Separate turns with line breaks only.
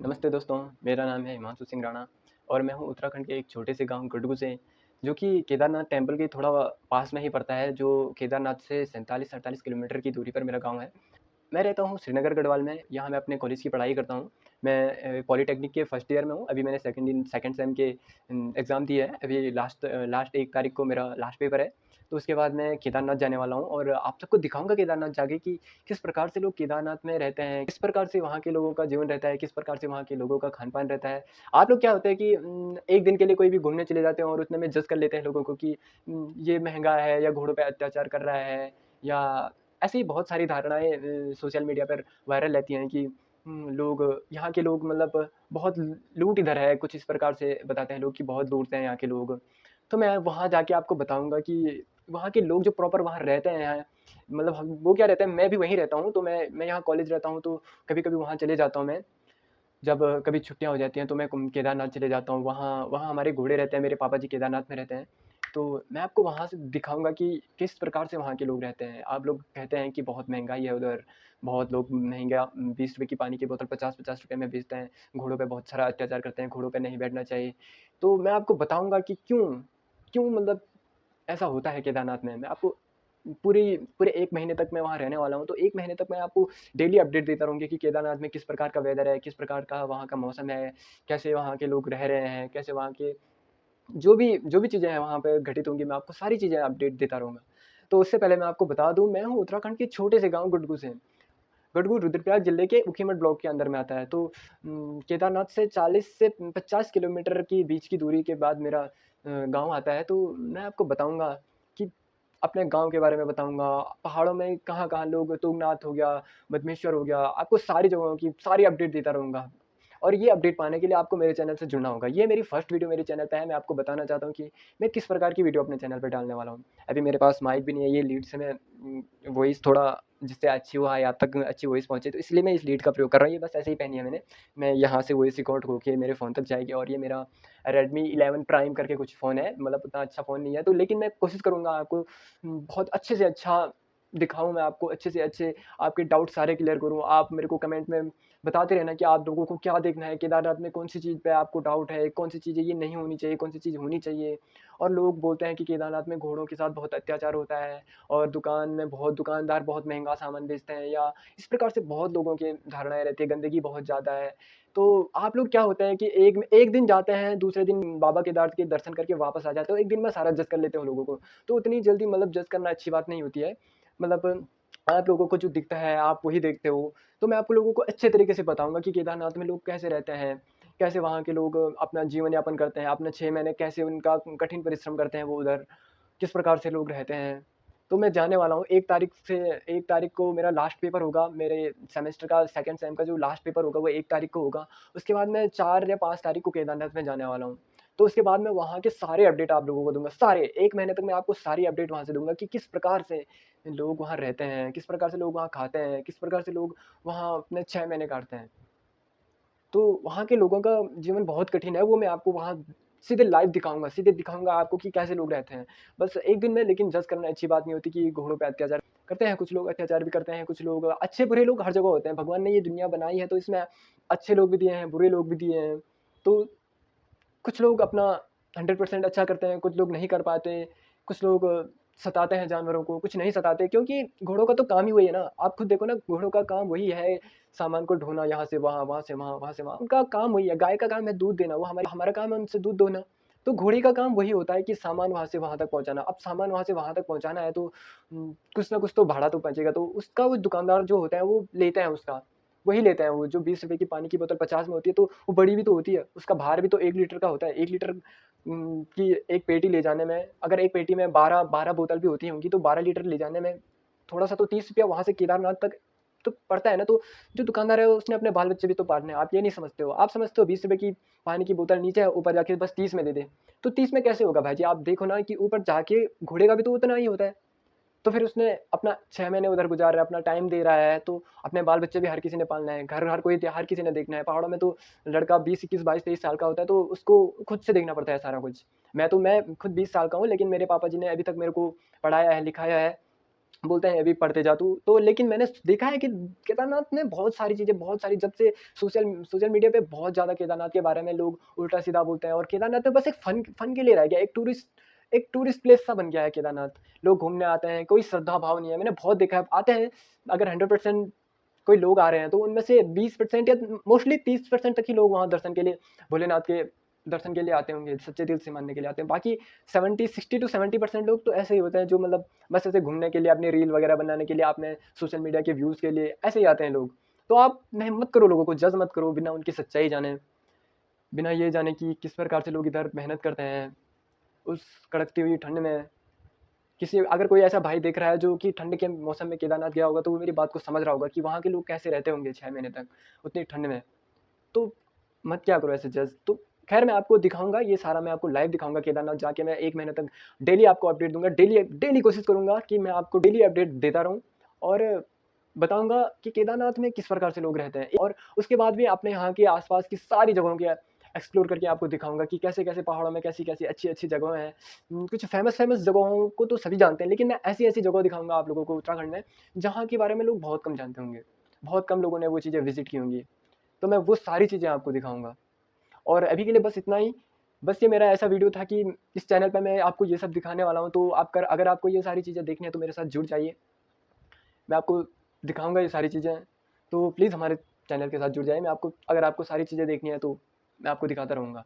नमस्ते दोस्तों, मेरा नाम है हिमांशु सिंह राणा और मैं हूँ उत्तराखंड के एक छोटे से गाँव गडगू से, जो कि केदारनाथ टेम्पल के थोड़ा पास में ही पड़ता है, जो केदारनाथ से 47-48 किलोमीटर की दूरी पर मेरा गाँव है। मैं रहता हूँ श्रीनगर गढ़वाल में, यहाँ मैं अपने कॉलेज की पढ़ाई करता हूँ। मैं पॉलिटेक्निक के फर्स्ट ईयर में हूँ, अभी मैंने सेकंड सेम के एग्ज़ाम दिए हैं, अभी लास्ट 1 तारीख को मेरा लास्ट पेपर है। तो उसके बाद मैं केदारनाथ जाने वाला हूँ और आप सबको दिखाऊँगा केदारनाथ जाके कि किस प्रकार से लोग केदारनाथ में रहते हैं, किस प्रकार से वहाँ के लोगों का जीवन रहता है, किस प्रकार से वहाँ के लोगों का खान-पान रहता है। आप लोग क्या होता है कि एक दिन के लिए कोई भी घूमने चले जाते हैं और उतने में जज कर लेते हैं लोगों को कि ये महँगा है या घोड़ों पे अत्याचार कर रहा है या ऐसी ही बहुत सारी धारणाएँ सोशल मीडिया पर वायरल रहती हैं कि लोग यहाँ के लोग मतलब बहुत लूट इधर है, कुछ इस प्रकार से बताते हैं लोग कि बहुत लूटते हैं यहाँ के लोग। तो मैं वहाँ जाके आपको बताऊँगा कि वहाँ के लोग जो प्रॉपर वहाँ रहते हैं, मतलब हम वो क्या रहता है, मैं भी वहीं रहता हूँ, तो मैं यहाँ कॉलेज रहता हूँ, तो कभी-कभी वहाँ चले जाता हूँ मैं। जब कभी छुट्टियाँ हो जाती हैं, तो मैं केदारनाथ चले जाता हूँ, वहाँ वहाँ हमारे घोड़े रहते हैं, मेरे पापा जी केदारनाथ में रहते हैं। तो मैं आपको वहाँ से दिखाऊँगा कि किस प्रकार से वहाँ के लोग रहते हैं। आप लोग कहते हैं कि बहुत महँगाई है उधर, बहुत लोग महँगा ₹20 की पानी की बोतल ₹50-50 में बेचते हैं, घोड़ों पे बहुत सारा अत्याचार करते हैं, घोड़ों पे नहीं बैठना चाहिए। तो मैं आपको बताऊँगा कि क्यों मतलब ऐसा होता है केदारनाथ में। मैं आपको पूरे 1 महीने तक मैं वहाँ रहने वाला हूँ, तो 1 महीने तक मैं आपको डेली अपडेट देता रहूँगी कि केदारनाथ में किस प्रकार का वेदर है, किस प्रकार का वहाँ का मौसम है, कैसे वहाँ के लोग रह रहे हैं, कैसे वहाँ के जो भी चीज़ें हैं वहाँ पे घटित होंगी, मैं आपको सारी चीज़ें अपडेट देता रहूँगा। तो उससे पहले मैं आपको बता दूँ, मैं हूँ उत्तराखंड के छोटे से गाँव गडगू से। गडगू रुद्रप्रयाग जिले के ऊखीमठ ब्लॉक के अंदर में आता है। तो केदारनाथ से 40 से 50 किलोमीटर की बीच की दूरी के बाद मेरा गाँव आता है। तो मैं आपको बताऊँगा कि अपने गाँव के बारे में बताऊँगा, पहाड़ों में कहाँ-कहाँ लोग तुंगनाथ हो गया, मधमेश्वर हो गया, आपको सारी जगहों की सारी अपडेट देता रहूँगा। और ये अपडेट पाने के लिए आपको मेरे चैनल से जुड़ना होगा। ये मेरी फर्स्ट वीडियो मेरे चैनल पे है, मैं आपको बताना चाहता हूँ कि मैं किस प्रकार की वीडियो अपने चैनल पे डालने वाला हूँ। अभी मेरे पास माइक भी नहीं है, ये लीड से मैं वॉइस थोड़ा जिससे अच्छी हो या तक अच्छी वॉइस पहुँचे, तो इसलिए मैं इस लीड का प्रयोग कर रहा हूँ। ये बस ऐसे ही पहनी है मैंने। मैं यहाँ से वॉइस रिकॉर्ड होके मेरे फ़ोन तक जाएगी और ये मेरा रेडमी 11 प्राइम करके कुछ फ़ोन है, मतलब उतना अच्छा फ़ोन नहीं है, तो लेकिन मैं कोशिश करूँगा आपको बहुत अच्छे से अच्छा दिखाऊँ, मैं आपको अच्छे से अच्छे आपके डाउट सारे क्लियर करूँ। आप मेरे को कमेंट में बताते रहना कि आप लोगों को क्या देखना है, केदारनाथ में कौन-सी चीज़ पे आपको डाउट है, कौन-सी चीज़ें ये नहीं होनी चाहिए, कौन-सी चीज़ होनी चाहिए। और लोग बोलते हैं कि केदारनाथ में घोड़ों के साथ बहुत अत्याचार होता है और दुकानदार बहुत महँगा सामान बेचते हैं या इस प्रकार से बहुत लोगों की धारणाएँ रहती है, गंदगी बहुत ज़्यादा है। तो आप लोग क्या होता है कि एक दिन जाते हैं, दूसरे दिन बाबा केदार के दर्शन करके वापस आ जाते हो, एक दिन में सारा जज कर लेते हो लोगों को। तो उतनी जल्दी मतलब जज करना अच्छी बात नहीं होती है। मतलब आप लोगों को जो दिखता है, आप वही देखते हो। तो मैं आपको लोगों को अच्छे तरीके से बताऊँगा कि केदारनाथ में लोग कैसे रहते हैं, कैसे वहाँ के लोग अपना जीवन यापन करते हैं, अपना 6 महीने कैसे उनका कठिन परिश्रम करते हैं वो उधर, किस प्रकार से लोग रहते हैं। तो मैं जाने वाला हूँ 1 तारीख को मेरा लास्ट पेपर होगा, मेरे सेमेस्टर का सेकंड सेम का जो लास्ट पेपर होगा वो 1 तारीख को होगा। उसके बाद मैं 4 या 5 तारीख को केदारनाथ में जाने वाला हूँ। तो उसके बाद मैं वहाँ के सारे अपडेट आप लोगों को दूँगा, सारे 1 महीने तक मैं आपको सारी अपडेट वहाँ से दूँगा कि किस प्रकार से लोग वहाँ रहते हैं, किस प्रकार से लोग वहाँ खाते हैं, किस प्रकार से लोग वहाँ अपने 6 महीने काटते हैं। तो वहाँ के लोगों का जीवन बहुत कठिन है, वो मैं आपको वहाँ सीधे लाइव दिखाऊँगा, सीधे दिखाऊँगा आपको कि कैसे लोग रहते हैं। बस एक दिन में लेकिन जज करना अच्छी बात नहीं होती कि घोड़ों पे अत्याचार करते हैं कुछ लोग, अत्याचार भी करते हैं कुछ लोग, अच्छे-बुरे लोग हर जगह होते हैं। भगवान ने ये दुनिया बनाई है तो इसमें अच्छे लोग भी दिए हैं, बुरे लोग भी दिए हैं। तो कुछ लोग अपना 100% अच्छा करते हैं, कुछ लोग नहीं कर पाते, कुछ लोग सताते हैं जानवरों को, कुछ नहीं सताते क्योंकि घोड़ों का तो काम ही वही है ना। आप खुद देखो ना, घोड़ों का काम वही है, सामान को ढोना यहाँ से वहाँ, वहाँ से वहाँ, वहाँ से वहाँ, उनका काम वही है। गाय का काम है दूध देना, वो हमारा काम है उनसे दूध दोहना। तो घोड़े का काम वही होता है कि सामान वहाँ से वहाँ तक पहुँचाना। अब सामान वहाँ से वहाँ तक पहुँचाना है तो कुछ ना कुछ तो भाड़ा तो बचेगा, तो उसका वो दुकानदार जो होता है वो लेते हैं उसका। वही लेते हैं वो जो ₹20 की पानी की बोतल 50 में होती है, तो वो बड़ी भी तो होती है, उसका भार भी तो 1 लीटर का होता है। 1 लीटर की एक पेटी ले जाने में, अगर एक पेटी में 12 बोतल भी होती होंगी, तो 12 लीटर ले जाने में थोड़ा-सा तो ₹30 वहाँ से केदारनाथ तक तो पड़ता है ना। तो जो दुकानदार है उसने अपने बाल-बच्चे भी तो पालने हैं, आप ये नहीं समझते हो। आप समझते हो ₹20 की पानी की बोतल नीचे है, ऊपर जाके बस 30 में दे दे। तो 30 में कैसे होगा भाई जी? आप देखो ना कि ऊपर जाके घोड़े का भी तो उतना ही होता है। तो फिर उसने अपना 6 महीने उधर गुज़ार रहा है, अपना टाइम दे रहा है, तो अपने बाल-बच्चे भी हर किसी ने पालना है, घर हर कोई हर किसी ने देखना है। पहाड़ों में तो लड़का 20, 21, 22, 23 साल का होता है, तो उसको खुद से देखना पड़ता है सारा कुछ। मैं खुद 20 साल का हूँ, लेकिन मेरे पापा जी ने अभी तक मेरे को पढ़ाया है, लिखाया है, बोलते हैं अभी पढ़ते जा तू। तो लेकिन मैंने देखा है कि केदारनाथ में बहुत सारी चीज़ें, बहुत सारी, जब से सोशल मीडिया पे बहुत ज़्यादा केदारनाथ के बारे में लोग उल्टा-सीधा बोलते हैं, और केदारनाथ में बस एक फ़न के लिए रह गया है, एक टूरिस्ट प्लेस सा बन गया है केदारनाथ। लोग घूमने आते हैं, कोई श्रद्धा भाव नहीं है। मैंने बहुत देखा है, आते हैं, अगर 100% कोई लोग आ रहे हैं, तो उनमें से 20% या मोस्टली 30% तक ही लोग वहाँ दर्शन के लिए, भोलेनाथ के दर्शन के लिए आते होंगे, सच्चे दिल से मानने के लिए आते हैं। बाकी 60 टू 70% लोग तो ऐसे ही होते हैं, जो मतलब बस ऐसे घूमने के लिए, अपनी रील वगैरह बनाने के लिए, आपने सोशल मीडिया के व्यूज़ के लिए ऐसे ही आते हैं लोग। तो आप नहीं मत करो, लोगों को जज मत करो बिना उनकी सच्चाई जाने, बिना ये जाने कि किस प्रकार से लोग इधर मेहनत करते हैं, उस कड़कती हुई ठंड में। किसी अगर कोई ऐसा भाई देख रहा है जो कि ठंड के मौसम में केदारनाथ गया होगा, तो वो मेरी बात को समझ रहा होगा कि वहाँ के लोग कैसे रहते होंगे 6 महीने तक उतनी ठंड में। तो मत क्या करो ऐसे जज। तो खैर, मैं आपको दिखाऊँगा ये सारा, मैं आपको लाइव दिखाऊँगा केदारनाथ जाके। मैं 1 महीने तक डेली आपको अपडेट दूँगा, डेली कोशिश करूँगा कि मैं आपको डेली अपडेट देता रहूँ, और बताऊँगा कि केदारनाथ में किस प्रकार से लोग रहते हैं। और उसके बाद भी अपने यहाँ के आस-पास की सारी जगहों के एक्सप्लोर करके आपको दिखाऊँगा कि कैसे-कैसे पहाड़ों में कैसी-कैसी अच्छी-अच्छी जगह हैं। कुछ फ़ेमस जगहों को तो सभी जानते हैं, लेकिन मैं ऐसी-ऐसी जगह दिखाऊँगा आप लोगों को उत्तराखंड में, जहाँ के बारे में लोग बहुत कम जानते होंगे। बहुत कम लोगों ने वो चीज़ें विज़िट की होंगी। तो मैं वो सारी चीज़ें आपको दिखाऊँगा। और अभी के लिए बस इतना ही। बस ये मेरा ऐसा वीडियो था कि इस चैनल पे मैं आपको ये सब दिखाने वाला हूँ, तो आप अगर आपको ये सारी चीज़ें देखनी है, तो मेरे साथ जुड़ जाइए। मैं आपको दिखाऊँगा ये सारी चीज़ें, तो प्लीज़ हमारे चैनल के साथ जुड़ जाइए। मैं आपको, अगर आपको सारी चीज़ें देखनी है, तो मैं आपको दिखाता रहूँगा।